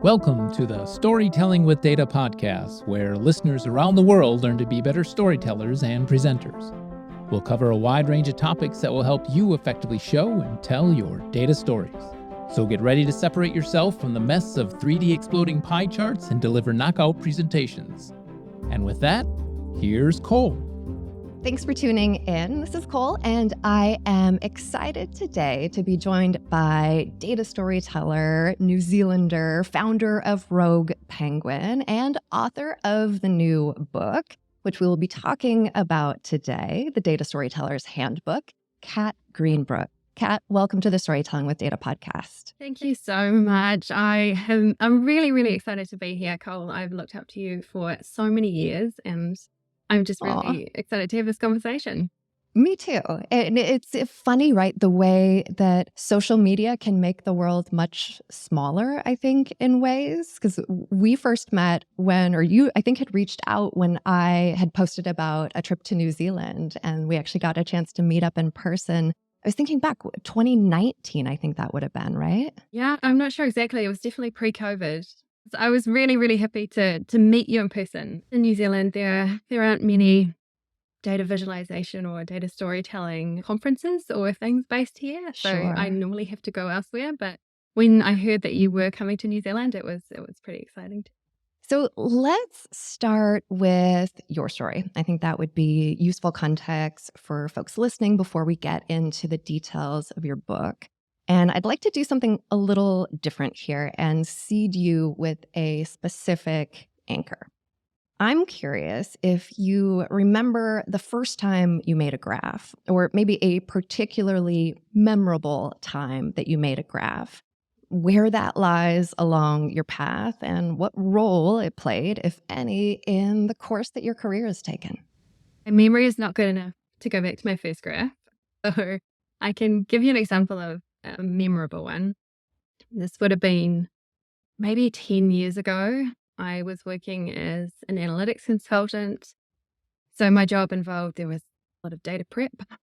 Welcome to the Storytelling with Data podcast, where listeners around the world learn to be better storytellers and presenters. We'll cover a wide range of topics that will help you effectively show and tell your data stories. So get ready to separate yourself from the mess of 3D exploding pie charts and deliver knockout presentations. And with that, here's Cole. Thanks for tuning in. This is Cole, and I am excited today to be joined by data storyteller, New Zealander, founder of Rogue Penguin, and author of the new book, which we will be talking about today, The Data Storyteller's Handbook, Kat Greenbrook. Kat, welcome to the Storytelling with Data podcast. Thank you so much. I'm really, really excited to be here, Cole. I've looked up to you for so many years, and I'm just really excited to have this conversation. Me too. And it's funny, right? The way that social media can make the world much smaller, I think, in ways. Because we first met when, or you, I think, had reached out when I had posted about a trip to New Zealand, and we actually got a chance to meet up in person. I was thinking back, 2019, I think that would have been, right? Yeah, I'm not sure exactly. It was definitely pre-COVID. So I was really, really happy to meet you in person. In New Zealand, there aren't many data visualization or data storytelling conferences or things based here. So Sure. I normally have to go elsewhere. But when I heard that you were coming to New Zealand, it was pretty exciting. So let's start with your story. I think that would be useful context for folks listening before we get into the details of your book. And I'd like to do something a little different here and seed you with a specific anchor. I'm curious if you remember the first time you made a graph, or maybe a particularly memorable time that you made a graph, where that lies along your path and what role it played, if any, in the course that your career has taken. My memory is not good enough to go back to my first graph. So I can give you an example of a memorable one. This would have been maybe 10 years ago. I was working as an analytics consultant. So my job involved, there was a lot of data prep,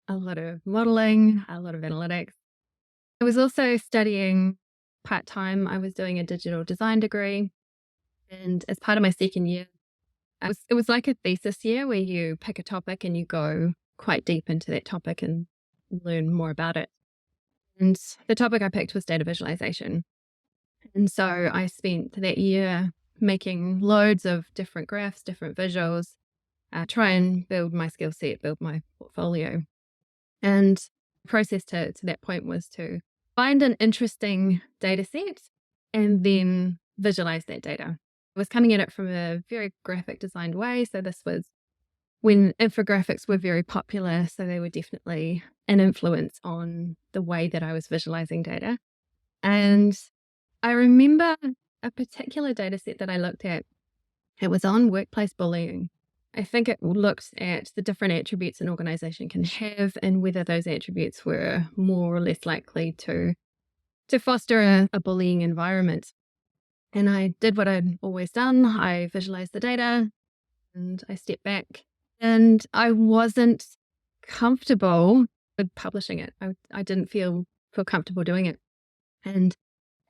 a lot of modeling, a lot of analytics. I was also studying part-time. I was doing a digital design degree. And as part of my second year, it was like a thesis year where you pick a topic and you go quite deep into that topic and learn more about it. And the topic I picked was data visualization. And so I spent that year making loads of different graphs, different visuals, try and build my skill set, build my portfolio. And the process to that point was to find an interesting data set and then visualize that data. I was coming at it from a very graphic designed way. So this was when infographics were very popular. So they were definitely an influence on the way that I was visualizing data. And I remember a particular data set that I looked at. It was on workplace bullying. I think it looked at the different attributes an organization can have and whether those attributes were more or less likely to foster a bullying environment. And I did what I'd always done. I visualized the data and I stepped back. And I wasn't comfortable with publishing it. I didn't feel comfortable doing it. And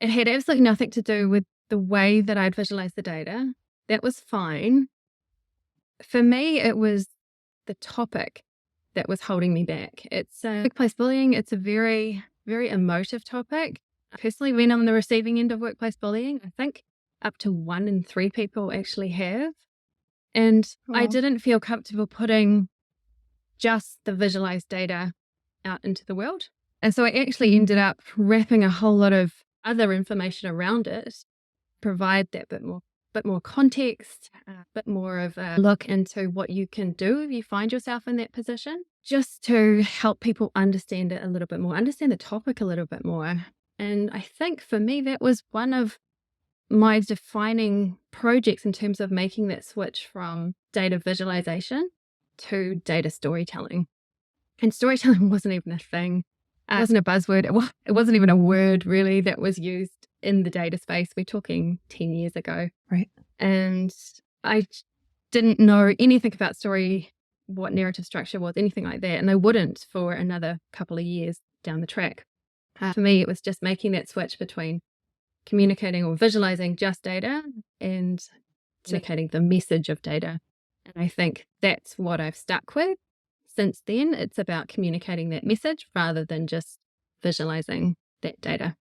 it had absolutely nothing to do with the way that I'd visualized the data. That was fine. For me, it was the topic that was holding me back. It's workplace bullying. It's a very, very emotive topic. I personally been on the receiving end of workplace bullying. I think up to 1 in 3 people actually have. And I didn't feel comfortable putting just the visualized data out into the world. And so I actually ended up wrapping a whole lot of other information around it, provide that bit more context, a bit more of a look into what you can do if you find yourself in that position, just to help people understand it a little bit more, understand the topic a little bit more. And I think for me, that was one of my defining projects in terms of making that switch from data visualization to data storytelling. And storytelling wasn't even a thing. It wasn't a buzzword. It wasn't even a word really that was used in the data space. We're talking 10 years ago. Right. And I didn't know anything about story, what narrative structure was, anything like that. And I wouldn't for another couple of years down the track. For me, it was just making that switch between communicating or visualizing just data and communicating the message of data. And I think that's what I've stuck with since then. It's about communicating that message rather than just visualizing that data.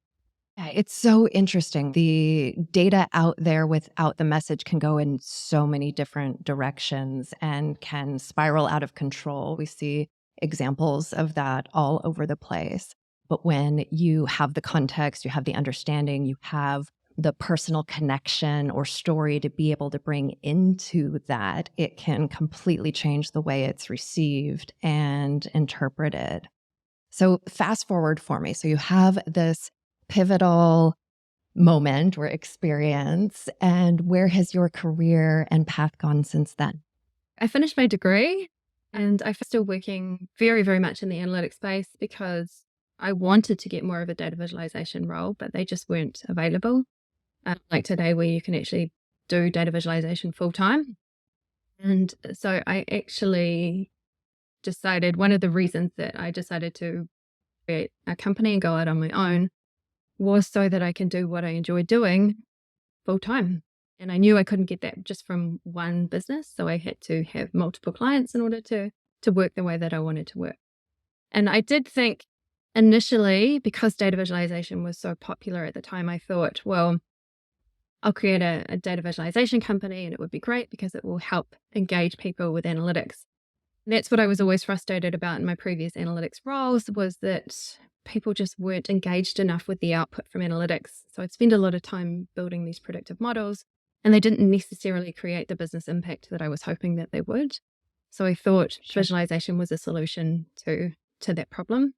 Yeah, it's so interesting. The data out there without the message can go in so many different directions and can spiral out of control. We see examples of that all over the place. But when you have the context, you have the understanding, you have the personal connection or story to be able to bring into that, it can completely change the way it's received and interpreted. So fast forward for me. So you have this pivotal moment or experience, and where has your career and path gone since then? I finished my degree and I'm still working very, very much in the analytics space because I wanted to get more of a data visualization role, but they just weren't available. Like today, where you can actually do data visualization full time. And so I actually decided, one of the reasons that I decided to create a company and go out on my own was so that I can do what I enjoy doing full time. And I knew I couldn't get that just from one business. So I had to have multiple clients in order to work the way that I wanted to work. And I did think initially, because data visualization was so popular at the time, I thought, well, I'll create a data visualization company and it would be great because it will help engage people with analytics. And that's what I was always frustrated about in my previous analytics roles, was that people just weren't engaged enough with the output from analytics. So I'd spend a lot of time building these predictive models and they didn't necessarily create the business impact that I was hoping that they would. So I thought visualization was a solution to that problem.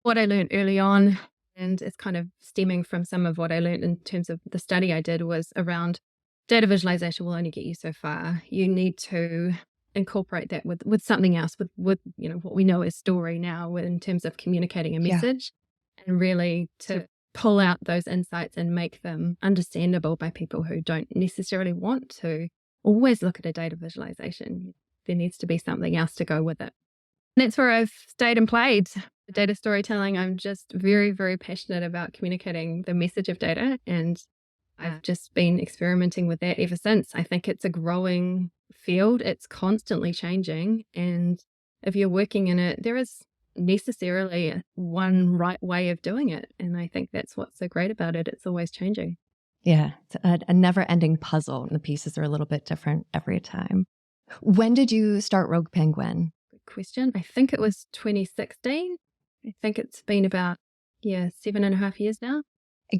What I learned early on, and it's kind of stemming from some of what I learned in terms of the study I did, was around data visualization will only get you so far. You need to incorporate that with something else, with what we know as story now in terms of communicating a message, and really to pull out those insights and make them understandable by people who don't necessarily want to always look at a data visualization. There needs to be something else to go with it. And that's where I've stayed and played. Data storytelling, I'm just very, very passionate about communicating the message of data, and I've just been experimenting with that ever since. I think it's a growing field. It's constantly changing. And if you're working in it, there is necessarily one right way of doing it. And I think that's what's so great about it. It's always changing. Yeah, it's a never-ending puzzle, and the pieces are a little bit different every time. When did you start Rogue Penguin? Good question. I think it was 2016. I think it's been about, 7.5 years now.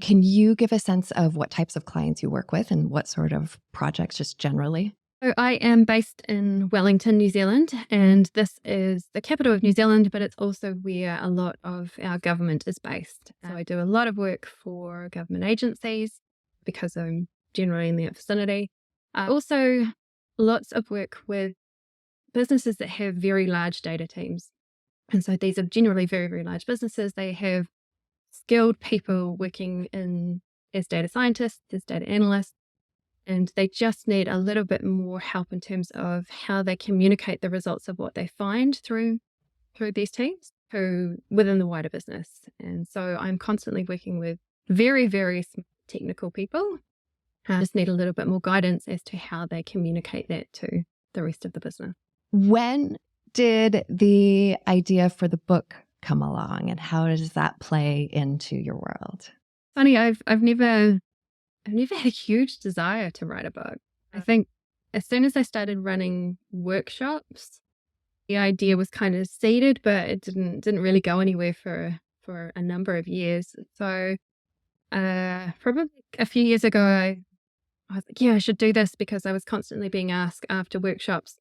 Can you give a sense of what types of clients you work with and what sort of projects just generally? So I am based in Wellington, New Zealand, and this is the capital of New Zealand, but it's also where a lot of our government is based. So I do a lot of work for government agencies because I'm generally in that vicinity. Also, lots of work with businesses that have very large data teams. And so these are generally very, very large businesses. They have skilled people working as data scientists, as data analysts, and they just need a little bit more help in terms of how they communicate the results of what they find through these teams within the wider business. And so I'm constantly working with very, very technical people. I just need a little bit more guidance as to how they communicate that to the rest of the business. When did the idea for the book come along, and how does that play into your world? Funny, I've never had a huge desire to write a book. I think as soon as I started running workshops, the idea was kind of seeded, but it didn't really go anywhere for a number of years. So probably a few years ago, I was like, I should do this, because I was constantly being asked after workshops,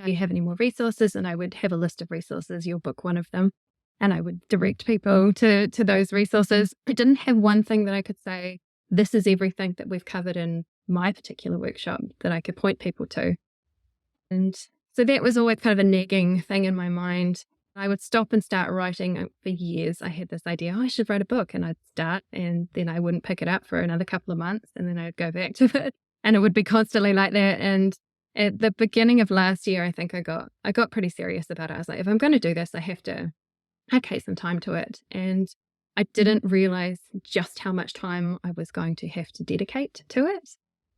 do you have any more resources? And I would have a list of resources, your book one of them, and I would direct people to those resources. I didn't have one thing that I could say, this is everything that we've covered in my particular workshop that I could point people to. And so that was always kind of a nagging thing in my mind. I would stop and start writing. For years, I had this idea, I should write a book, and I'd start and then I wouldn't pick it up for another couple of months, and then I'd go back to it, and it would be constantly like that. And at the beginning of last year, I think I got pretty serious about it. I was like, if I'm going to do this, I have to allocate some time to it. And I didn't realize just how much time I was going to have to dedicate to it.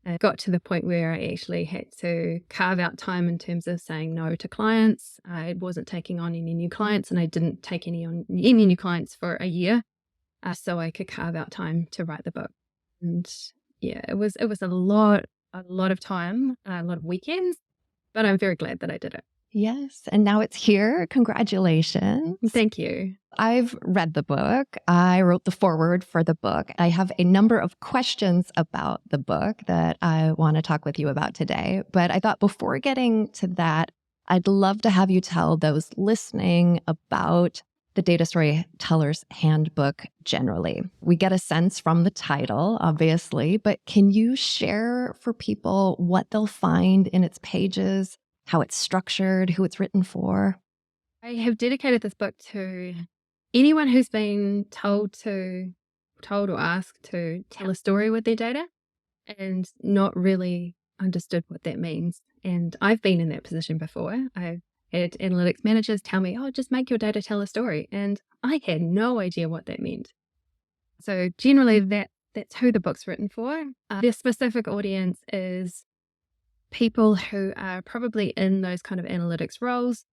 I got to the point where I actually had to carve out time in terms of saying no to clients. I wasn't taking on any new clients, and I didn't take any new clients for a year, so I could carve out time to write the book. And yeah, it was a lot of time, a lot of weekends, but I'm very glad that I did it. Yes. And now it's here. Congratulations. Thank you. I've read the book. I wrote the foreword for the book. I have a number of questions about the book that I want to talk with you about today. But I thought before getting to that, I'd love to have you tell those listening about the Data Storyteller's Handbook generally. We get a sense from the title, obviously, but can you share for people what they'll find in its pages, how it's structured, who it's written for? I have dedicated this book to anyone who's been told or asked to tell a story with their data and not really understood what that means. And I've been in that position before. I've had analytics managers tell me, oh, just make your data tell a story. And I had no idea what that meant. So generally that's who the book's written for. Their specific audience is people who are probably in those kind of analytics roles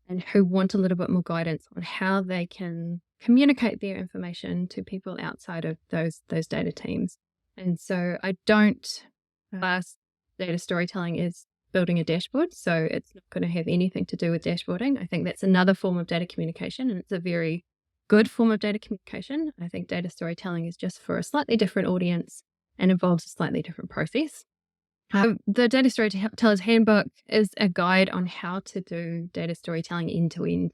and who want a little bit more guidance on how they can communicate their information to people outside of those data teams. And so I don't class data storytelling as building a dashboard, so it's not going to have anything to do with dashboarding. I think that's another form of data communication, and it's a very good form of data communication. I think data storytelling is just for a slightly different audience and involves a slightly different process. The Data Storyteller's Handbook is a guide on how to do data storytelling end to end.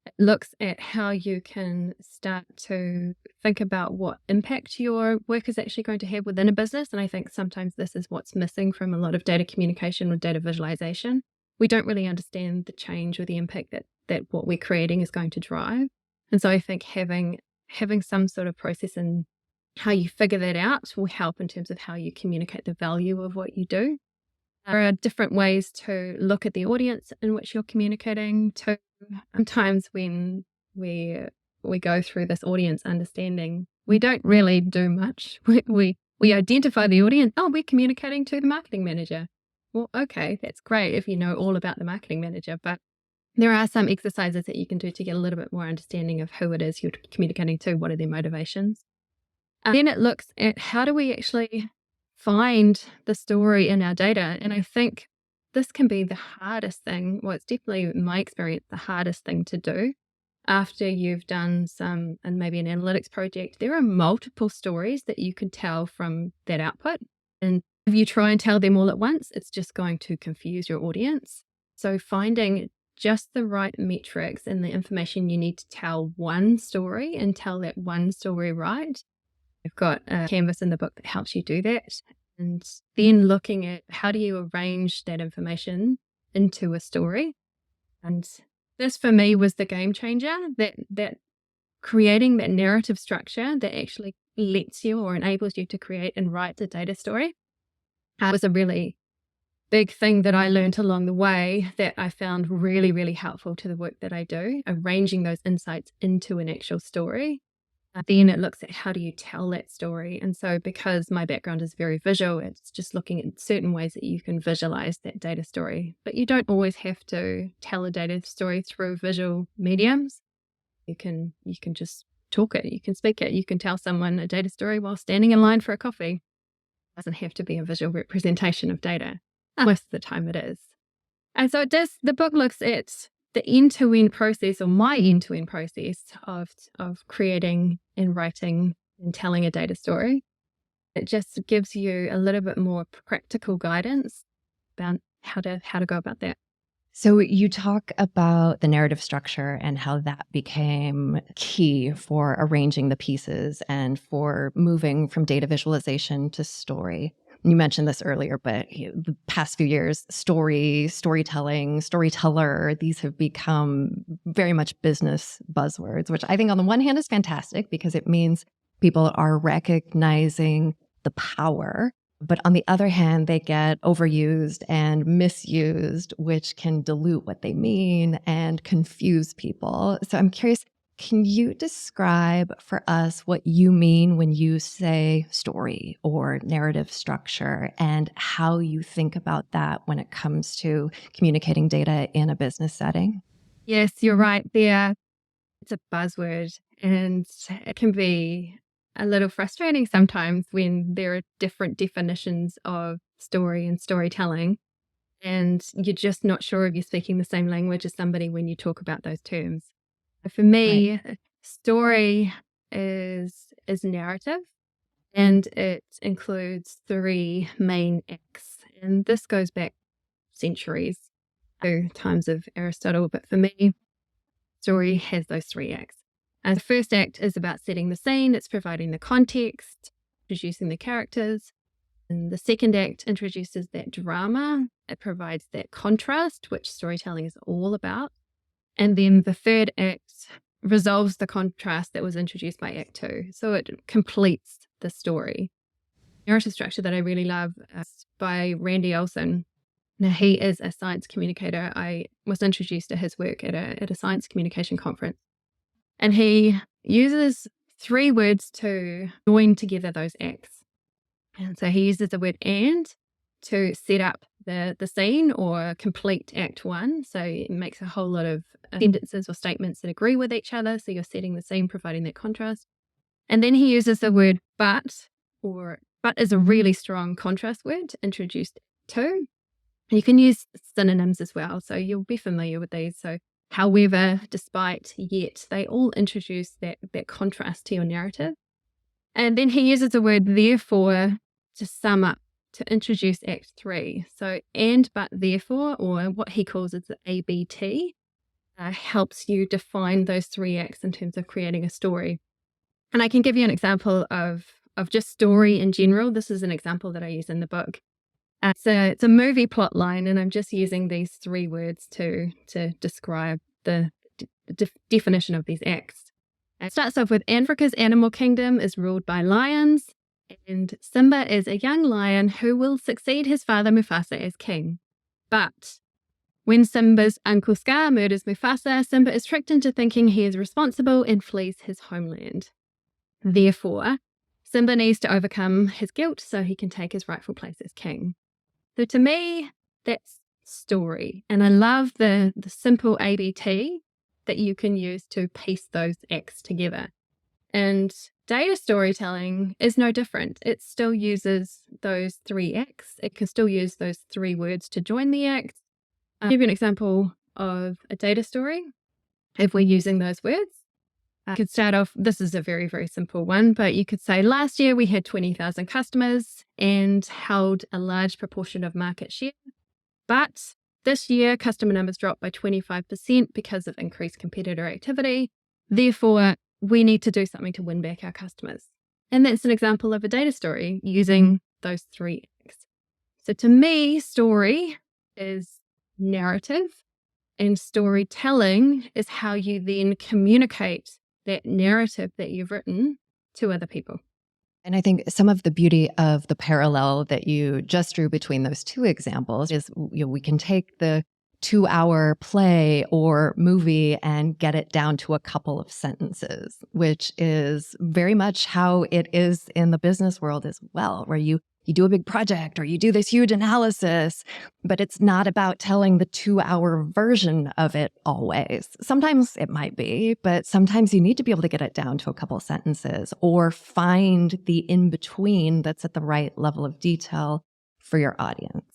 It looks at how you can start to think about what impact your work is actually going to have within a business. And I think sometimes this is what's missing from a lot of data communication or data visualization. We don't really understand the change or the impact that what we're creating is going to drive. And so I think having some sort of process in how you figure that out will help in terms of how you communicate the value of what you do. There are different ways to look at the audience in which you're communicating to. Sometimes when we go through this audience understanding, we don't really do much. We identify the audience. Oh, we're communicating to the marketing manager. Well, okay, that's great if you know all about the marketing manager, but there are some exercises that you can do to get a little bit more understanding of who it is you're communicating to, what are their motivations. Then it looks at how do we actually find the story in our data. And I think this can be the hardest thing. Well, it's definitely, in my experience, the hardest thing to do. After you've done and maybe an analytics project, there are multiple stories that you can tell from that output. And if you try and tell them all at once, it's just going to confuse your audience. So finding just the right metrics and the information you need to tell one story and tell that one story right. I've got a canvas in the book that helps you do that. And then looking at how do you arrange that information into a story. And this for me was the game changer, that creating that narrative structure that actually lets you or enables you to create and write a data story was a really big thing that I learned along the way that I found really, really helpful to the work that I do, arranging those insights into an actual story. Then it looks at how do you tell that story. And so because my background is very visual, it's just looking at certain ways that you can visualize that data story. But you don't always have to tell a data story through visual mediums. You can just talk it, you can speak it, you can tell someone a data story while standing in line for a coffee. It doesn't have to be a visual representation of data. Most of the time it is. And so the book looks at the end-to-end process, or my end-to-end process of creating and writing and telling a data story. It just gives you a little bit more practical guidance about how to go about that. So you talk about the narrative structure and how that became key for arranging the pieces and for moving from data visualization to story. You mentioned this earlier, but the past few years, storytelling, storyteller, these have become very much business buzzwords, which I think on the one hand is fantastic because it means people are recognizing the power. But on the other hand, they get overused and misused, which can dilute what they mean and confuse people. So I'm curious, Can you describe for us what you mean when you say story or narrative structure and how you think about that when it comes to communicating data in a business setting? Yes, you're right there. It's a buzzword, and it can be a little frustrating sometimes when there are different definitions of story and storytelling, and you're just not sure if you're speaking the same language as somebody when you talk about those terms. For Right. me, story is narrative, and it includes three main acts. And this goes back centuries to times of Aristotle, but for me, story has those three acts. The first act is about setting the scene, it's providing the context, introducing the characters. And the second act introduces that drama, it provides that contrast, which storytelling is all about. And then the third act resolves the contrast that was introduced by Act Two. So it completes the story. Narrative structure that I really love is by Randy Olson. Now, he is a science communicator. I was introduced to his work at a science communication conference. And he uses three words to join together those acts. And so he uses the word "and" to set up the scene or complete Act One. So it makes a whole lot of sentences or statements that agree with each other. So you're setting the scene, providing that contrast. And then he uses the word "but," or "but" is a really strong contrast word to introduce to. You can use synonyms as well. So you'll be familiar with these. So however, despite, yet, they all introduce that contrast to your narrative. And then he uses the word "therefore" to sum up, to introduce Act 3. So and, but, therefore, or what he calls is the ABT, helps you define those three acts in terms of creating a story. And I can give you an example of just story in general. This is an example that I use in the book. It's a movie plot line, and I'm just using these three words to describe the definition of these acts. It starts off with Africa's animal kingdom is ruled by lions, and Simba is a young lion who will succeed his father Mufasa as king. But when Simba's uncle Scar murders Mufasa, Simba is tricked into thinking he is responsible and flees his homeland. Therefore, Simba needs to overcome his guilt so he can take his rightful place as king. So to me, that's story. And I love the simple ABT that you can use to piece those acts together. And data storytelling is no different. It still uses those three acts. It can still use those three words to join the act. I'll give you an example of a data story if we're using those words. I could start off, this is a very, very simple one, but you could say last year we had 20,000 customers and held a large proportion of market share. But this year, customer numbers dropped by 25% because of increased competitor activity. Therefore, we need to do something to win back our customers. And that's an example of a data story using those three acts. So to me, story is narrative, and storytelling is how you then communicate that narrative that you've written to other people. And I think some of the beauty of the parallel that you just drew between those two examples is, we can take the 2-hour play or movie and get it down to a couple of sentences, which is very much how it is in the business world as well, where you do a big project or you do this huge analysis, but it's not about telling the 2-hour version of it always. Sometimes it might be, but sometimes you need to be able to get it down to a couple of sentences or find the in-between that's at the right level of detail for your audience.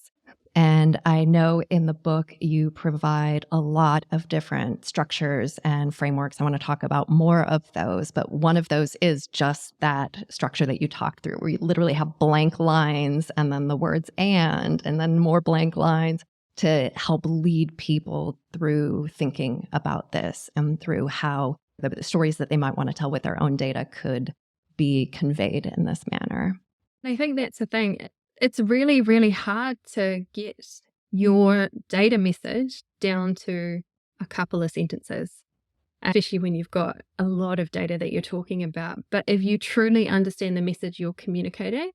And I know in the book you provide a lot of different structures and frameworks. I want to talk about more of those, but one of those is just that structure that you talked through, where you literally have blank lines and then the words and then more blank lines to help lead people through thinking about this and through how the stories that they might want to tell with their own data could be conveyed in this manner. I think that's the thing. It's really, really hard to get your data message down to a couple of sentences, especially when you've got a lot of data that you're talking about. But if you truly understand the message you're communicating,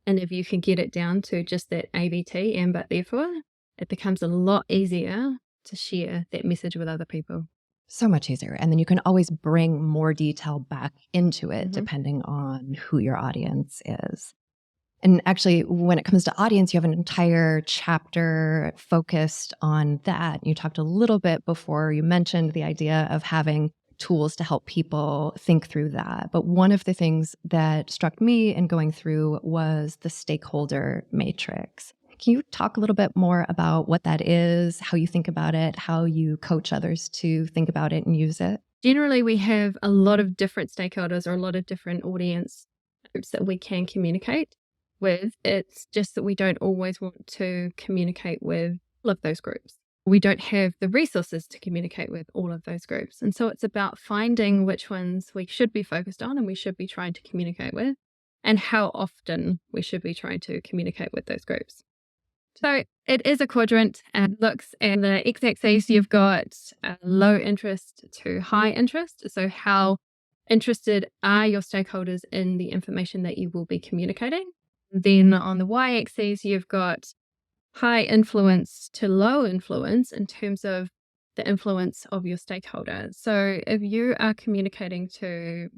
and if you can get it down to just that ABT, and but therefore, it becomes a lot easier to share that message with other people. So much easier. And then you can always bring more detail back into it depending on who your audience is. And actually, when it comes to audience, you have an entire chapter focused on that. You talked a little bit before, you mentioned the idea of having tools to help people think through that. But one of the things that struck me in going through was the stakeholder matrix. Can you talk a little bit more about what that is, how you think about it, how you coach others to think about it and use it? Generally, we have a lot of different stakeholders or a lot of different audience groups that we can communicate with. It's just that we don't always want to communicate with all of those groups. We don't have the resources to communicate with all of those groups. And so it's about finding which ones we should be focused on and we should be trying to communicate with, and how often we should be trying to communicate with those groups. So it is a quadrant, and looks at the x-axis, you've got low interest to high interest. So how interested are your stakeholders in the information that you will be communicating? Then on the y-axis, you've got high influence to low influence in terms of the influence of your stakeholders. So if you are communicating to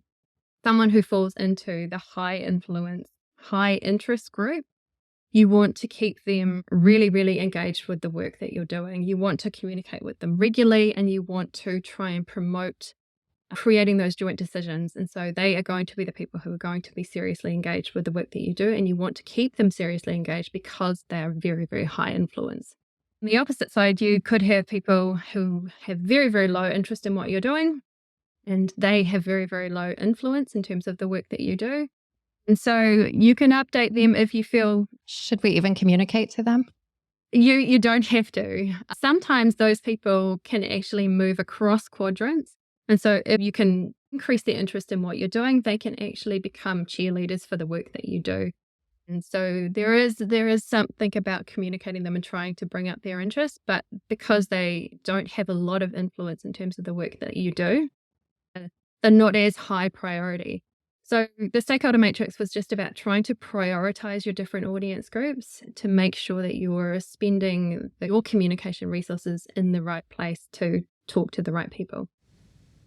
someone who falls into the high influence, high interest group, you want to keep them really, really engaged with the work that you're doing. You want to communicate with them regularly, and you want to try and promote creating those joint decisions. And so they are going to be the people who are going to be seriously engaged with the work that you do, and you want to keep them seriously engaged because they are very, very high influence. On the opposite side, you could have people who have very, very low interest in what you're doing, and they have very, very low influence in terms of the work that you do. And so you can update them if you feel. Should we even communicate to them? You don't have to. Sometimes those people can actually move across quadrants. And so if you can increase their interest in what you're doing, they can actually become cheerleaders for the work that you do. And so there is something about communicating them and trying to bring up their interest, but because they don't have a lot of influence in terms of the work that you do, they're not as high priority. So the stakeholder matrix was just about trying to prioritize your different audience groups to make sure that you're spending your communication resources in the right place to talk to the right people.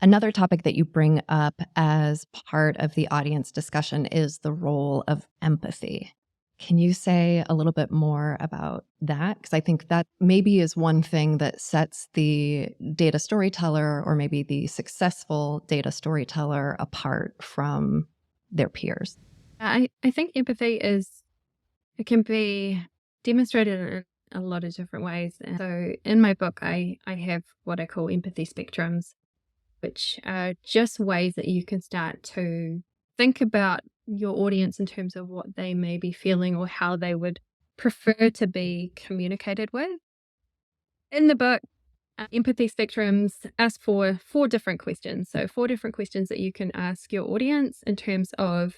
Another topic that you bring up as part of the audience discussion is the role of empathy. Can you say a little bit more about that? Because I think that maybe is one thing that sets the data storyteller, or maybe the successful data storyteller, apart from their peers. I think empathy it can be demonstrated in a lot of different ways. And so in my book, I have what I call empathy spectrums, which are just ways that you can start to think about your audience in terms of what they may be feeling or how they would prefer to be communicated with. In the book, empathy spectrums ask for 4 different questions. So 4 different questions that you can ask your audience in terms of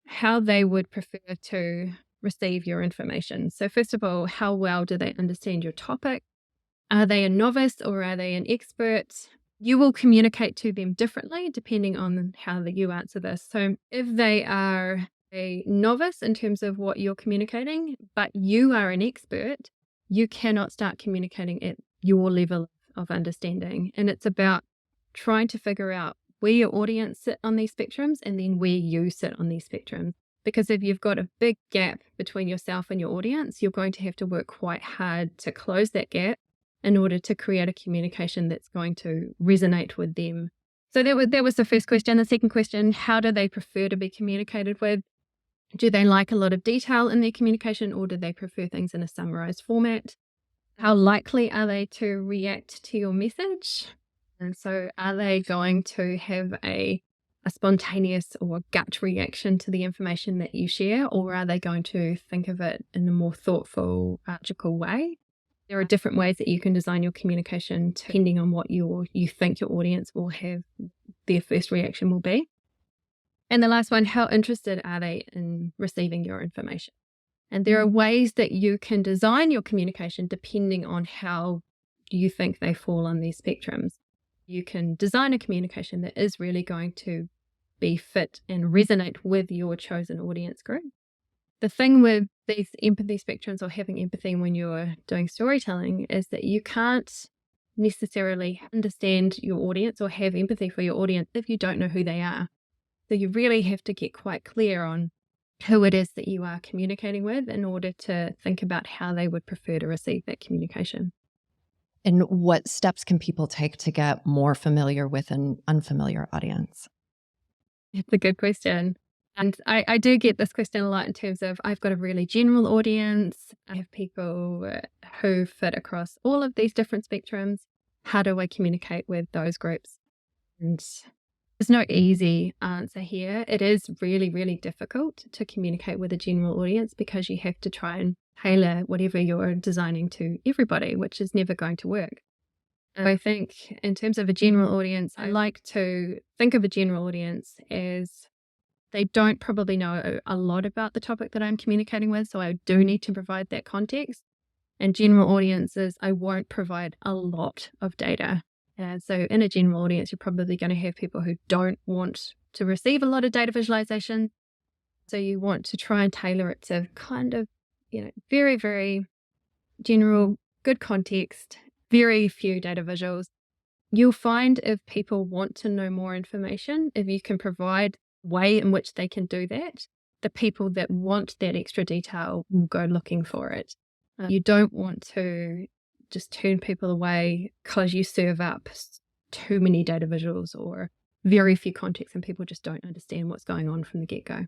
how they would prefer to receive your information. So first of all, how well do they understand your topic? Are they a novice or are they an expert? You will communicate to them differently depending on how you answer this. So if they are a novice in terms of what you're communicating, but you are an expert, you cannot start communicating at your level of understanding. And it's about trying to figure out where your audience sit on these spectrums and then where you sit on these spectrums. Because if you've got a big gap between yourself and your audience, you're going to have to work quite hard to close that gap in order to create a communication that's going to resonate with them. So that was the first question. The second question, how do they prefer to be communicated with? Do they like a lot of detail in their communication, or do they prefer things in a summarized format? How likely are they to react to your message? And so are they going to have a spontaneous or gut reaction to the information that you share, or are they going to think of it in a more thoughtful, logical way? There are different ways that you can design your communication depending on what you think your audience will have, their first reaction will be. And the last one, how interested are they in receiving your information? And there are ways that you can design your communication depending on how you think they fall on these spectrums. You can design a communication that is really going to be fit and resonate with your chosen audience group. The thing with these empathy spectrums or having empathy when you're doing storytelling is that you can't necessarily understand your audience or have empathy for your audience if you don't know who they are. So you really have to get quite clear on who it is that you are communicating with in order to think about how they would prefer to receive that communication. And what steps can people take to get more familiar with an unfamiliar audience? It's a good question. And I do get this question a lot in terms of I've got a really general audience. I have people who fit across all of these different spectrums. How do I communicate with those groups? And there's no easy answer here. It is really, really difficult to communicate with a general audience because you have to try and tailor whatever you're designing to everybody, which is never going to work. I think in terms of a general audience, I like to think of a general audience as they don't probably know a lot about the topic that I'm communicating with, so I do need to provide that context. And general audiences, I won't provide a lot of data. And so in a general audience, you're probably going to have people who don't want to receive a lot of data visualization. So you want to try and tailor it to kind of, very, very general, good context, very few data visuals. You'll find if people want to know more information, if you can provide a way in which they can do that, the people that want that extra detail will go looking for it. You don't want to just turn people away because you serve up too many data visuals or very few context and people just don't understand what's going on from the get-go.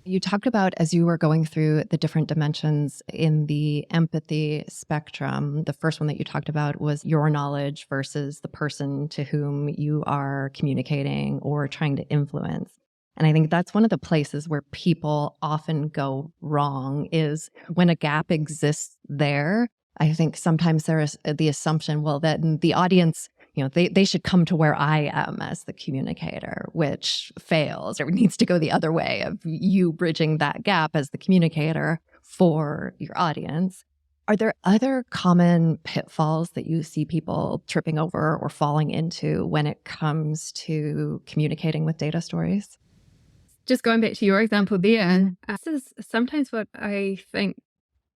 You talked about, as you were going through the different dimensions in the empathy spectrum, the first one that you talked about was your knowledge versus the person to whom you are communicating or trying to influence. And I think that's one of the places where people often go wrong is when a gap exists there. I think sometimes there is the assumption, well, that the audience, they should come to where I am as the communicator, which fails. It needs to go the other way of you bridging that gap as the communicator for your audience. Are there other common pitfalls that you see people tripping over or falling into when it comes to communicating with data stories? Just going back to your example there, this is sometimes what I think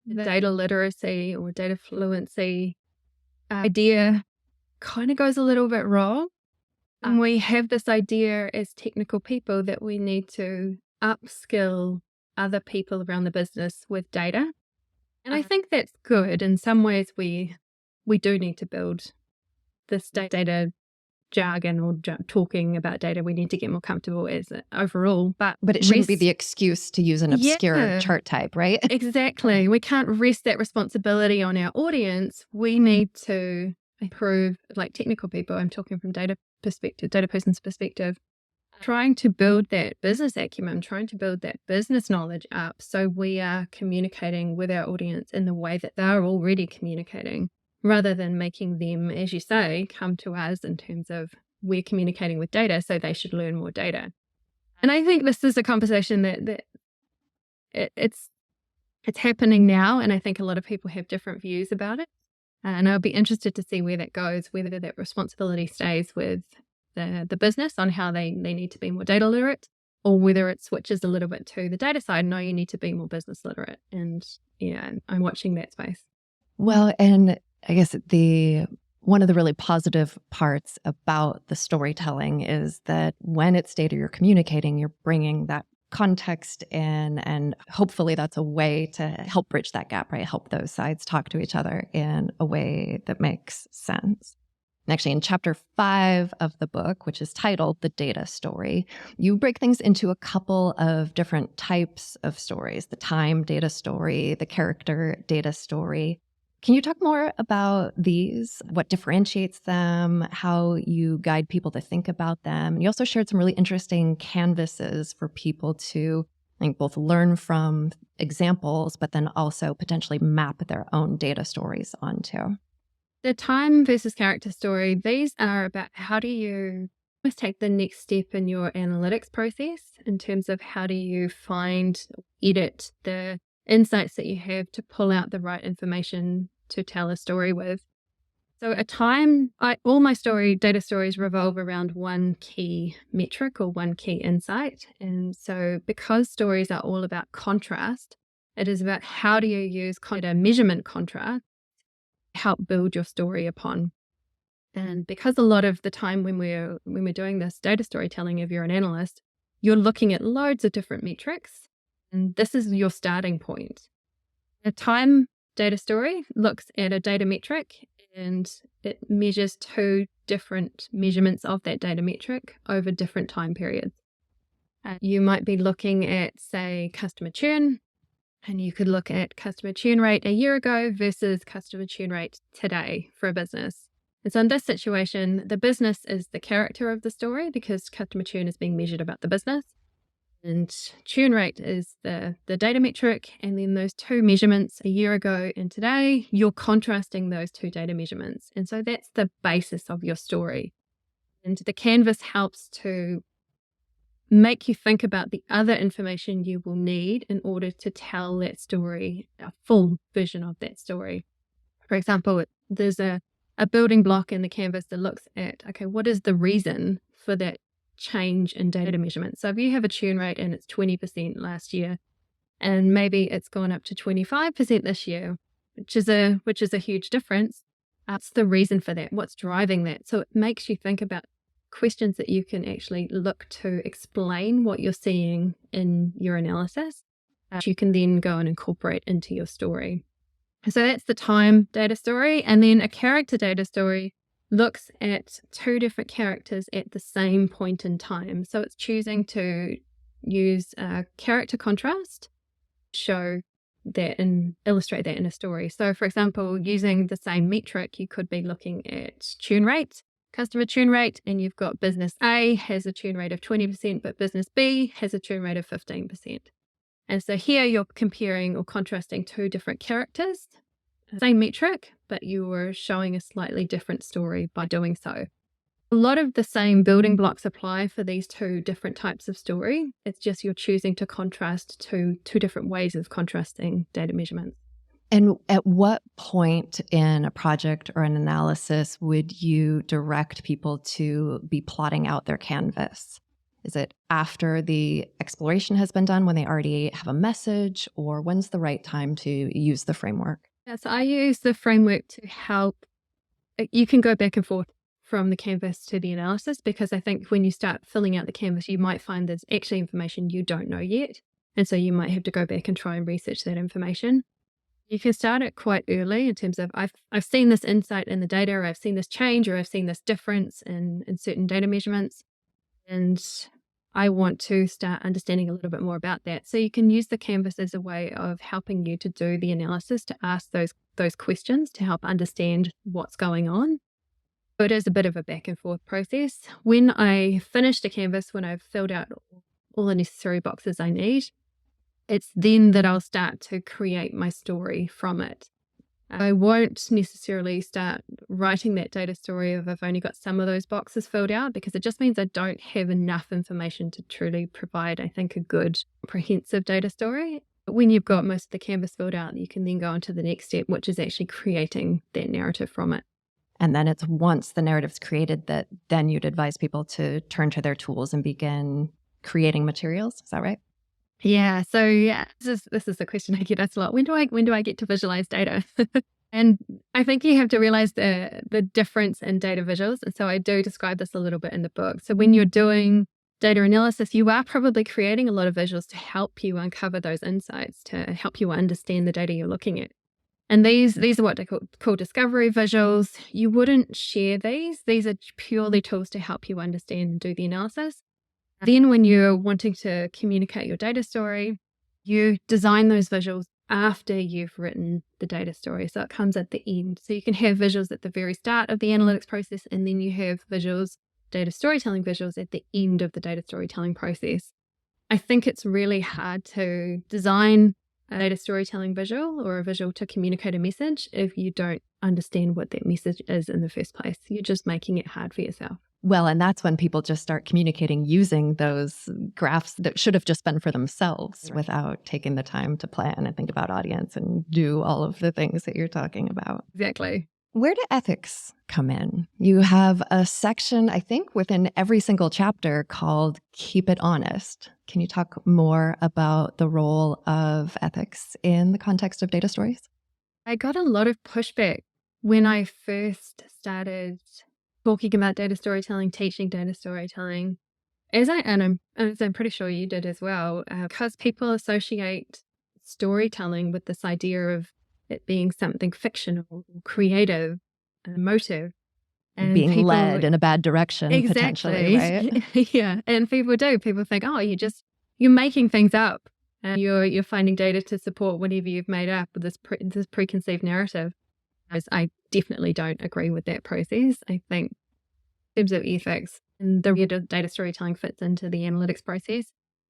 the data literacy or data fluency idea kind of goes a little bit wrong. And we have this idea as technical people that we need to upskill other people around the business with data. And I think that's good. In some ways, we do need to build this data jargon or talking about data. We need to get more comfortable as overall. But it shouldn't be the excuse to use an obscure chart type, right? Exactly. We can't rest that responsibility on our audience. We need to improve, like technical people, I'm talking from data person's perspective, trying to build that business acumen, trying to build that business knowledge up so we are communicating with our audience in the way that they're already communicating, rather than making them, as you say, come to us in terms of we're communicating with data, so they should learn more data. And I think this is a conversation that it's happening now, and I think a lot of people have different views about it. And I'll be interested to see where that goes, whether that responsibility stays with the business on how they need to be more data literate, or whether it switches a little bit to the data side. No, you need to be more business literate. And I'm watching that space. Well, and I guess one of the really positive parts about the storytelling is that when it's data you're communicating, you're bringing that context in, and hopefully that's a way to help bridge that gap, right? Help those sides talk to each other in a way that makes sense. And actually, in chapter 5 of the book, which is titled The Data Story, you break things into a couple of different types of stories: the time data story, the character data story. Can you talk more about these, what differentiates them, how you guide people to think about them? And you also shared some really interesting canvases for people to, I think, both learn from examples, but then also potentially map their own data stories onto. The time versus character story, these are about how do you almost take the next step in your analytics process in terms of how do you find, edit the insights that you have to pull out the right information to tell a story with. So all my data stories revolve around one key metric or one key insight. And so because stories are all about contrast, it is about how do you use measurement contrast help build your story upon. And because a lot of the time when we're doing this data storytelling, if you're an analyst, you're looking at loads of different metrics, and this is your starting point. A time data story looks at a data metric and it measures two different measurements of that data metric over different time periods. You might be looking at, say, customer churn, and you could look at customer churn rate a year ago versus customer churn rate today for a business. And so in this situation, the business is the character of the story because customer churn is being measured about the business. And churn rate is the data metric. And then those two measurements a year ago and today, you're contrasting those two data measurements. And so that's the basis of your story. And the canvas helps to make you think about the other information you will need in order to tell that story, a full version of that story. For example, there's a building block in the canvas that looks at, okay, what is the reason for that change in data measurement? So if you have a churn rate and it's 20% last year, and maybe it's gone up to 25% this year, which is a huge difference. What's the reason for that? What's driving that? So it makes you think about questions that you can actually look to explain what you're seeing in your analysis, which you can then go and incorporate into your story. So that's the time data story. And then a character data story looks at two different characters at the same point in time. So it's choosing to use a character contrast, show that and illustrate that in a story. So for example, using the same metric, you could be looking at churn rate, customer churn rate, and you've got business A has a churn rate of 20%, but business B has a churn rate of 15%. And so here you're comparing or contrasting two different characters, same metric, but you're showing a slightly different story by doing so. A lot of the same building blocks apply for these two different types of story. It's just you're choosing to contrast two different ways of contrasting data measurements. And at what point in a project or an analysis would you direct people to be plotting out their canvas? Is it after the exploration has been done, when they already have a message, or when's the right time to use the framework? Yeah, so I use the framework to help. You can go back and forth from the canvas to the analysis, because I think when you start filling out the canvas, you might find there's actually information you don't know yet. And so you might have to go back and try and research that information. You can start it quite early in terms of I've seen this insight in the data, or I've seen this change, or I've seen this difference in certain data measurements. And I want to start understanding a little bit more about that. So you can use the canvas as a way of helping you to do the analysis, to ask those questions to help understand what's going on. It is a bit of a back and forth process. When I finish the canvas, when I've filled out all the necessary boxes I need, it's then that I'll start to create my story from it. I won't necessarily start writing that data story if I've only got some of those boxes filled out, because it just means I don't have enough information to truly provide, I think, a good comprehensive data story. But when you've got most of the canvas filled out, you can then go on to the next step, which is actually creating that narrative from it. And then it's once the narrative's created that then you'd advise people to turn to their tools and begin creating materials. Is that right? Yeah. So yeah, this is the question I get asked a lot. When do I get to visualize data? And I think you have to realize the difference in data visuals. And so I do describe this a little bit in the book. So when you're doing data analysis, you are probably creating a lot of visuals to help you uncover those insights, to help you understand the data you're looking at. And these are what they call discovery visuals. You wouldn't share these. These are purely tools to help you understand and do the analysis. Then when you're wanting to communicate your data story, you design those visuals after you've written the data story. So it comes at the end. So you can have visuals at the very start of the analytics process, and then you have visuals, data storytelling visuals, at the end of the data storytelling process. I think it's really hard to design a data storytelling visual or a visual to communicate a message if you don't understand what that message is in the first place. You're just making it hard for yourself. Well, and that's when people just start communicating using those graphs that should have just been for themselves, right, without taking the time to plan and think about audience and do all of the things that you're talking about. Exactly. Where do ethics come in? You have a section, I think, within every single chapter called Keep It Honest. Can you talk more about the role of ethics in the context of data stories? I got a lot of pushback when I first started talking about data storytelling, teaching data storytelling, as I'm pretty sure you did as well, because people associate storytelling with this idea of it being something fictional, creative, emotive. And being people, led in a bad direction, potentially, right? Yeah. And people think, oh, you're making things up and you're finding data to support whatever you've made up with this preconceived narrative. As I definitely don't agree with that process. I think in terms of ethics and the way data storytelling fits into the analytics process,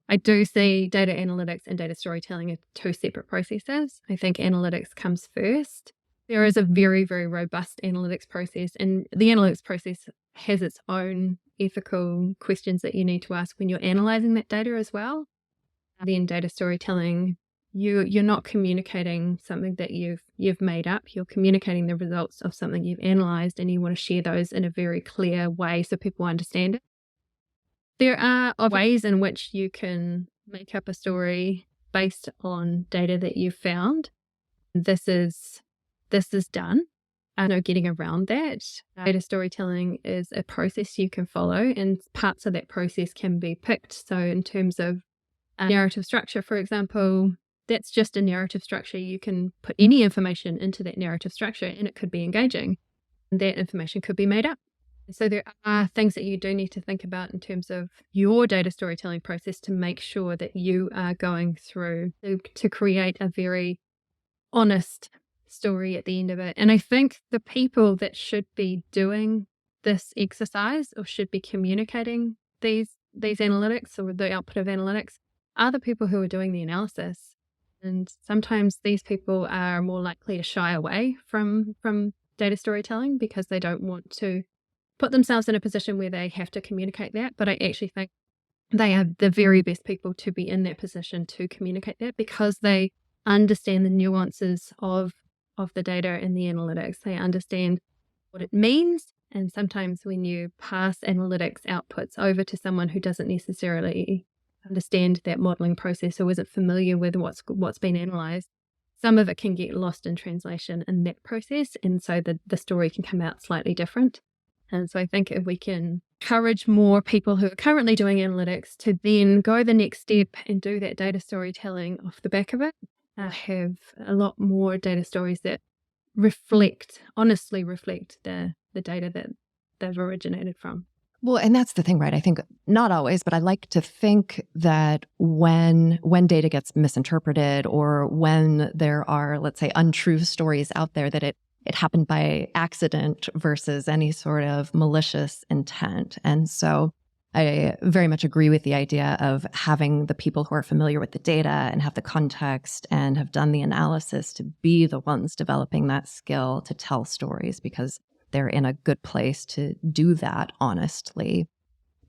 I do see data analytics and data storytelling as two separate processes. I think analytics comes first. There is a very, very robust analytics process, and the analytics process has its own ethical questions that you need to ask when you're analyzing that data as well. Then data storytelling, you're not communicating something that you've made up. You're communicating the results of something you've analyzed, and you want to share those in a very clear way so people understand it. There are ways in which you can make up a story based on data that you've found. This is done. No getting around that. Data storytelling is a process you can follow, and parts of that process can be picked. So in terms of narrative structure, for example, that's just a narrative structure. You can put any information into that narrative structure and it could be engaging. And that information could be made up. So there are things that you do need to think about in terms of your data storytelling process to make sure that you are going through to create a very honest story at the end of it. And I think the people that should be doing this exercise or should be communicating these analytics or the output of analytics are the people who are doing the analysis. And sometimes these people are more likely to shy away from data storytelling because they don't want to put themselves in a position where they have to communicate that. But I actually think they are the very best people to be in that position to communicate that because they understand the nuances of the data and the analytics. They understand what it means. And sometimes when you pass analytics outputs over to someone who doesn't necessarily understand that modeling process or isn't familiar with what's been analyzed, some of it can get lost in translation in that process. And so the story can come out slightly different. And so I think if we can encourage more people who are currently doing analytics to then go the next step and do that data storytelling off the back of it, have a lot more data stories that honestly reflect the data that they've originated from. Well, and that's the thing, right? I think not always, but I like to think that when data gets misinterpreted or when there are, let's say, untrue stories out there, that it happened by accident versus any sort of malicious intent. And so I very much agree with the idea of having the people who are familiar with the data and have the context and have done the analysis to be the ones developing that skill to tell stories because they're in a good place to do that honestly.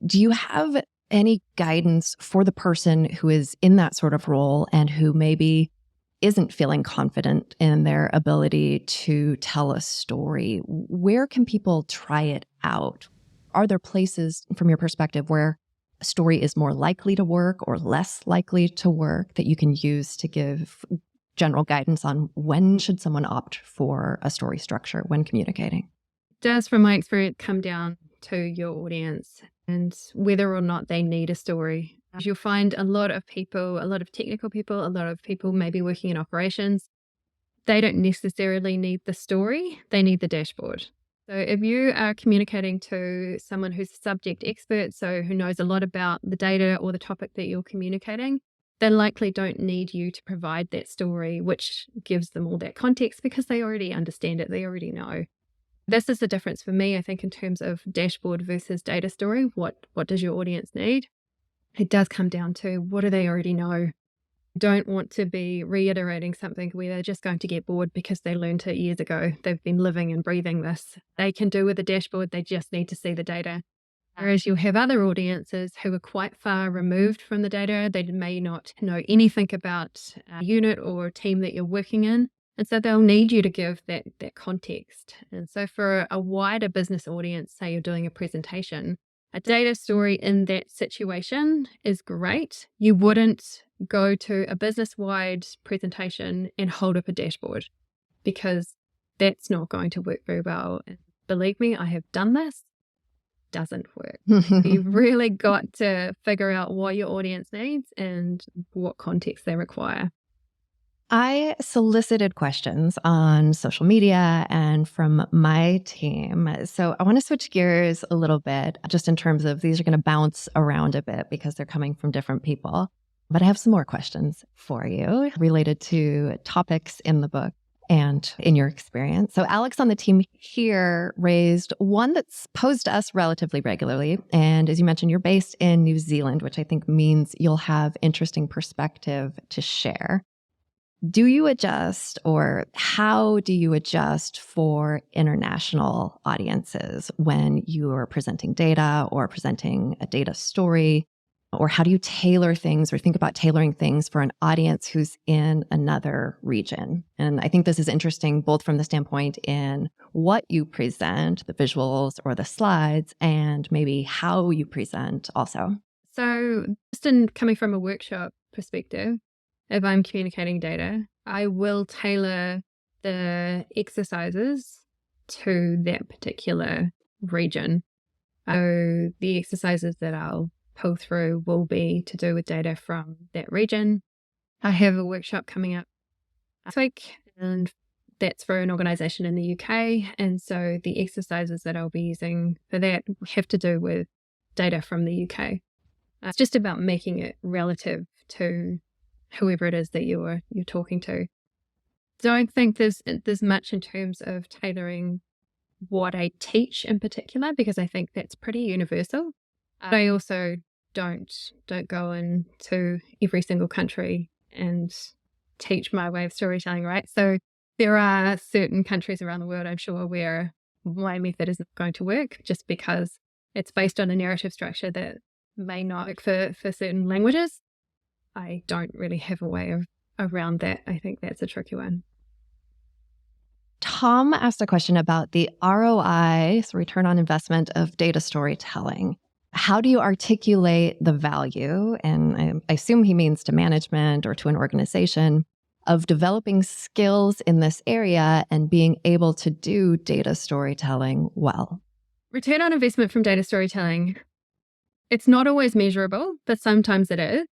Do you have any guidance for the person who is in that sort of role and who maybe isn't feeling confident in their ability to tell a story? Where can people try it out? Are there places, from your perspective, where a story is more likely to work or less likely to work that you can use to give general guidance on when should someone opt for a story structure when communicating? It does, from my experience, come down to your audience and whether or not they need a story. You'll find a lot of people, a lot of technical people, a lot of people maybe working in operations, they don't necessarily need the story, they need the dashboard. So if you are communicating to someone who's a subject expert, so who knows a lot about the data or the topic that you're communicating, they likely don't need you to provide that story, which gives them all that context because they already understand it, they already know. This is the difference for me, I think, in terms of dashboard versus data story. What does your audience need? It does come down to what do they already know. Don't want to be reiterating something where they're just going to get bored because they learned it years ago. They've been living and breathing this. They can do with a dashboard, they just need to see the data. Whereas you'll have other audiences who are quite far removed from the data. They may not know anything about a unit or a team that you're working in. And so they'll need you to give that context. And so for a wider business audience, say you're doing a presentation, a data story in that situation is great. You wouldn't go to a business-wide presentation and hold up a dashboard because that's not going to work very well. And believe me, I have done this. Doesn't work. You've really got to figure out what your audience needs and what context they require. I solicited questions on social media and from my team. So I want to switch gears a little bit, just in terms of these are going to bounce around a bit because they're coming from different people. But I have some more questions for you related to topics in the book and in your experience. So Alex on the team here raised one that's posed to us relatively regularly. And as you mentioned, you're based in New Zealand, which I think means you'll have interesting perspective to share. Do you adjust, or how do you adjust for international audiences when you are presenting data or presenting a data story? Or how do you tailor things or think about tailoring things for an audience who's in another region? And I think this is interesting both from the standpoint in what you present, the visuals or the slides, and maybe how you present also. So just in coming from a workshop perspective, if I'm communicating data, I will tailor the exercises to that particular region. So the exercises that I'll pull through will be to do with data from that region. I have a workshop coming up this week, and that's for an organisation in the UK. And so the exercises that I'll be using for that have to do with data from the UK. It's just about making it relative to whoever it is that you're talking to. Don't think there's much in terms of tailoring what I teach in particular, because I think that's pretty universal. I also don't go into every single country and teach my way of storytelling, right? So there are certain countries around the world, I'm sure, where my method isn't going to work just because it's based on a narrative structure that may not work for certain languages. I don't really have a way around that. I think that's a tricky one. Tom asked a question about the ROI, so return on investment of data storytelling. How do you articulate the value, and I assume he means to management or to an organization, of developing skills in this area and being able to do data storytelling well? Return on investment from data storytelling, it's not always measurable, but sometimes it is.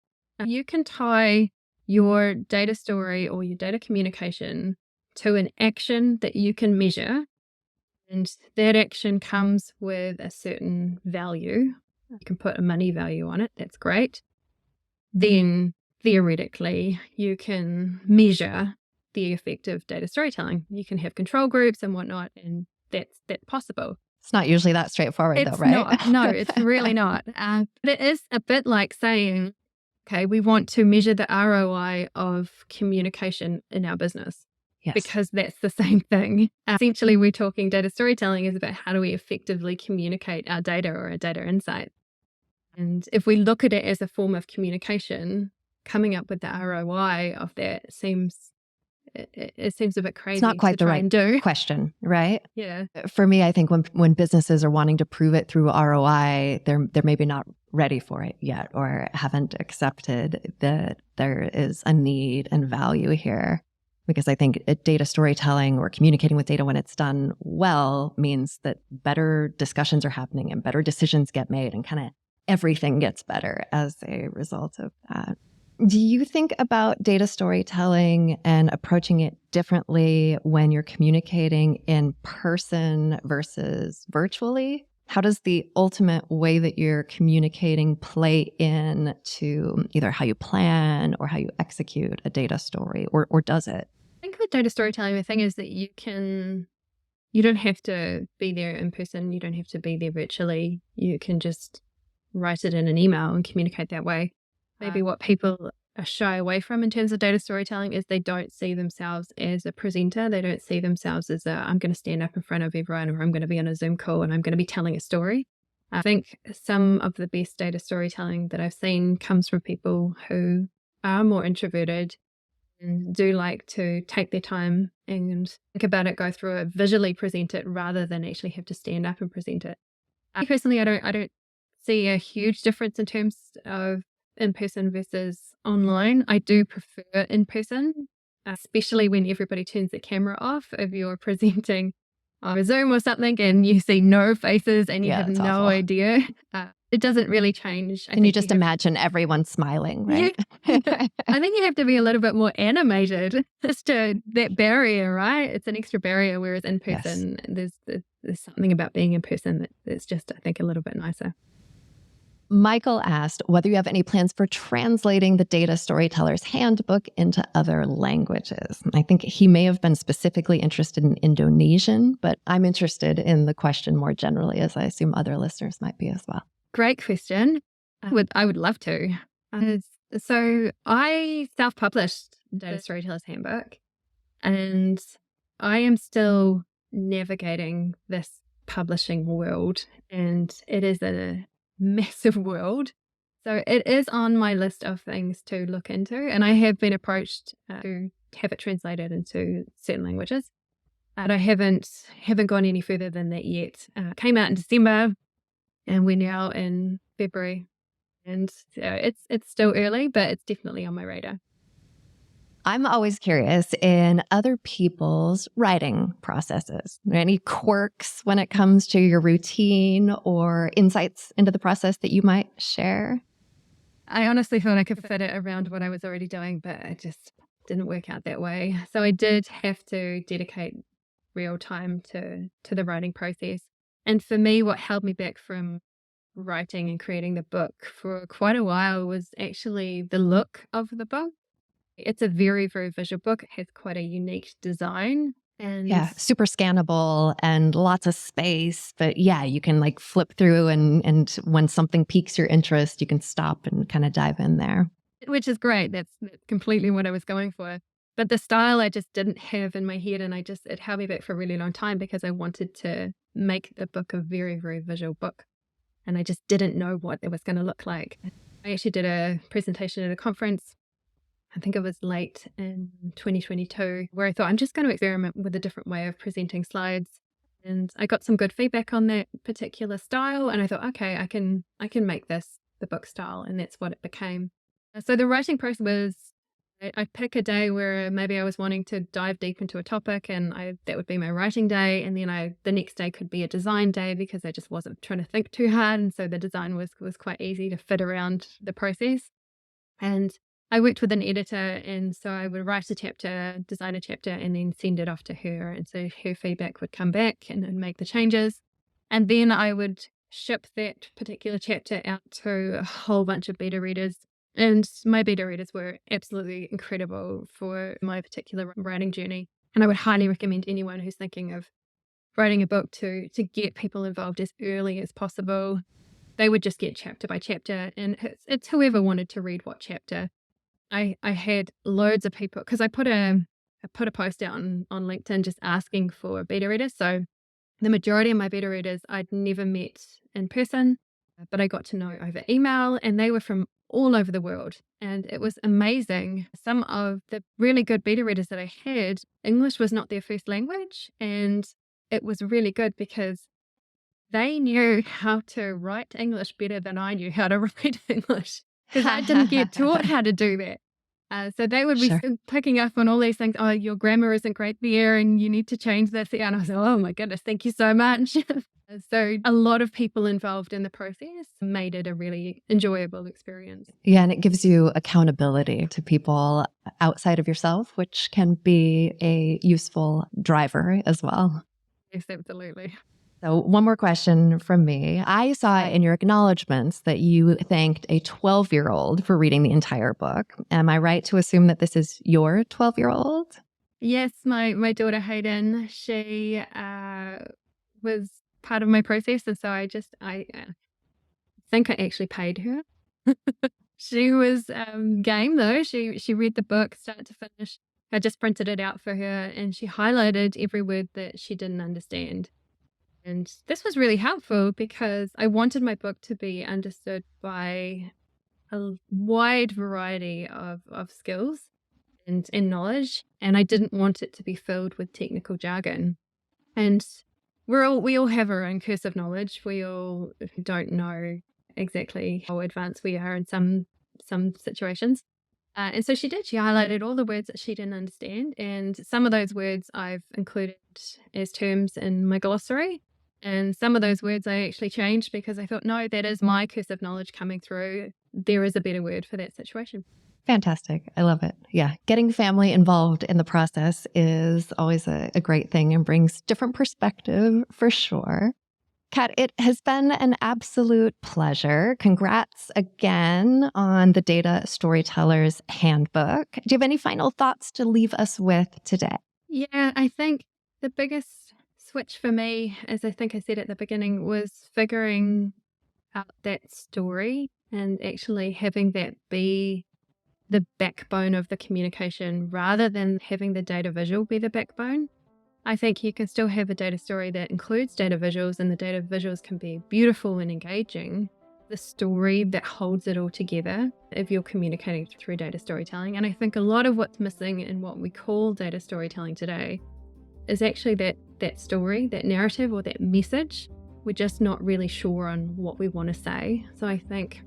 You can tie your data story or your data communication to an action that you can measure, and that action comes with a certain value. You can put a money value on it. That's great. Then theoretically, you can measure the effect of data storytelling. You can have control groups and whatnot, and that's possible. It's not usually that straightforward, though, right? Not. No, it's really not. But it is a bit like saying, okay, we want to measure the ROI of communication in our business. Yes. Because that's the same thing. Essentially, we're talking data storytelling is about how do we effectively communicate our data or our data insight. And if we look at it as a form of communication, coming up with the ROI of that seems a bit crazy. It's not quite the right question, right? Yeah. For me, I think when businesses are wanting to prove it through ROI, they're maybe not ready for it yet or haven't accepted that there is a need and value here. Because I think data storytelling or communicating with data when it's done well means that better discussions are happening and better decisions get made and kind of everything gets better as a result of that. Do you think about data storytelling and approaching it differently when you're communicating in person versus virtually? How does the ultimate way that you're communicating play in to either how you plan or how you execute a data story, or does it? I think with data storytelling, the thing is that you don't have to be there in person. You don't have to be there virtually. You can just write it in an email and communicate that way. Maybe what people are shy away from in terms of data storytelling is they don't see themselves as a presenter. They don't see themselves as I'm going to stand up in front of everyone, or I'm going to be on a Zoom call and I'm going to be telling a story. I think some of the best data storytelling that I've seen comes from people who are more introverted and do like to take their time and think about it, go through it, visually present it rather than actually have to stand up and present it. Personally, I don't see a huge difference in terms of in-person versus online. I do prefer in-person. especially when everybody turns the camera off if you're presenting on a Zoom or something and you see no faces and you Yeah, have it's no awful. idea. It doesn't really change. And you just imagine everyone smiling, right? I think you have to be a little bit more animated just to that barrier, right? It's an extra barrier, whereas in person, there's something about being in person that's just, I think, a little bit nicer. Michael asked whether you have any plans for translating the Data Storyteller's Handbook into other languages. I think he may have been specifically interested in Indonesian, but I'm interested in the question more generally, as I assume other listeners might be as well. Great question. I would love to. So I self-published Data Storyteller's Handbook, and I am still navigating this publishing world, and it is a massive world. So it is on my list of things to look into, and I have been approached to have it translated into certain languages, but I haven't gone any further than that yet. Came out in December, and we're now in February, and it's still early, but it's definitely on my radar. I'm always curious in other people's writing processes. Are there any quirks when it comes to your routine or insights into the process that you might share? I honestly thought I could fit it around what I was already doing, but it just didn't work out that way. So I did have to dedicate real time to the writing process. And for me, what held me back from writing and creating the book for quite a while was actually the look of the book. It's a very, very visual book. It has quite a unique design. And yeah, super scannable and lots of space. But yeah, you can like flip through and when something piques your interest, you can stop and kind of dive in there. Which is great. That's completely what I was going for. But the style I just didn't have in my head, and it held me back for a really long time because I wanted to make the book a very, very visual book. And I just didn't know what it was going to look like. I actually did a presentation at a conference, I think it was late in 2022, where I thought I'm just going to experiment with a different way of presenting slides. And I got some good feedback on that particular style. And I thought, okay, I can make this the book style. And that's what it became. So the writing process was, I pick a day where maybe I was wanting to dive deep into a topic, and that would be my writing day. And then the next day could be a design day because I just wasn't trying to think too hard. And so the design was quite easy to fit around the process. And I worked with an editor, and so I would write a chapter, design a chapter, and then send it off to her. And so her feedback would come back and make the changes. And then I would ship that particular chapter out to a whole bunch of beta readers. And my beta readers were absolutely incredible for my particular writing journey. And I would highly recommend anyone who's thinking of writing a book to get people involved as early as possible. They would just get chapter by chapter, and it's whoever wanted to read what chapter. I had loads of people, because I put a post out on LinkedIn just asking for beta readers. So the majority of my beta readers I'd never met in person, but I got to know over email, and they were from all over the world. And it was amazing. Some of the really good beta readers that I had, English was not their first language. And it was really good because they knew how to write English better than I knew how to write English, because I didn't get taught how to do that. So they would be picking up on all these things. Oh, your grammar isn't great there, and you need to change this. And I was like, oh my goodness, thank you so much. So a lot of people involved in the process made it a really enjoyable experience. Yeah, and it gives you accountability to people outside of yourself, which can be a useful driver as well. Yes, absolutely. So one more question from me. I saw in your acknowledgments that you thanked a 12-year-old for reading the entire book. Am I right to assume that this is your 12-year-old? Yes, my daughter Hayden, she was part of my process. And so I think I actually paid her. She was game though. She read the book start to finish. I just printed it out for her, and she highlighted every word that she didn't understand. And this was really helpful because I wanted my book to be understood by a wide variety of skills and knowledge. And I didn't want it to be filled with technical jargon. And we all have our own curse of knowledge. We all don't know exactly how advanced we are in some situations. And so she did. She highlighted all the words that she didn't understand. And some of those words I've included as terms in my glossary. And some of those words I actually changed because I thought, no, that is my cursive knowledge coming through. There is a better word for that situation. Fantastic. I love it. Yeah. Getting family involved in the process is always a great thing and brings different perspective for sure. Kat, it has been an absolute pleasure. Congrats again on the Data Storyteller's Handbook. Do you have any final thoughts to leave us with today? Yeah, I think the biggest switch for me, as I think I said at the beginning, was figuring out that story and actually having that be the backbone of the communication rather than having the data visual be the backbone. I think you can still have a data story that includes data visuals, and the data visuals can be beautiful and engaging. The story that holds it all together if you're communicating through data storytelling. And I think a lot of what's missing in what we call data storytelling today is actually that story, that narrative, or that message. We're just not really sure on what we want to say. So I think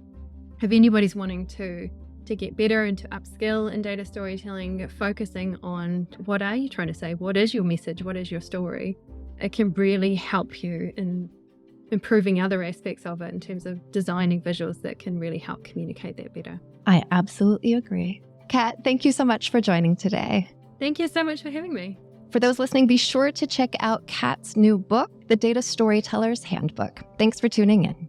if anybody's wanting to get better and to upskill in data storytelling, focusing on what are you trying to say? What is your message? What is your story? It can really help you in improving other aspects of it in terms of designing visuals that can really help communicate that better. I absolutely agree. Kat, thank you so much for joining today. Thank you so much for having me. For those listening, be sure to check out Kat's new book, The Data Storyteller's Handbook. Thanks for tuning in.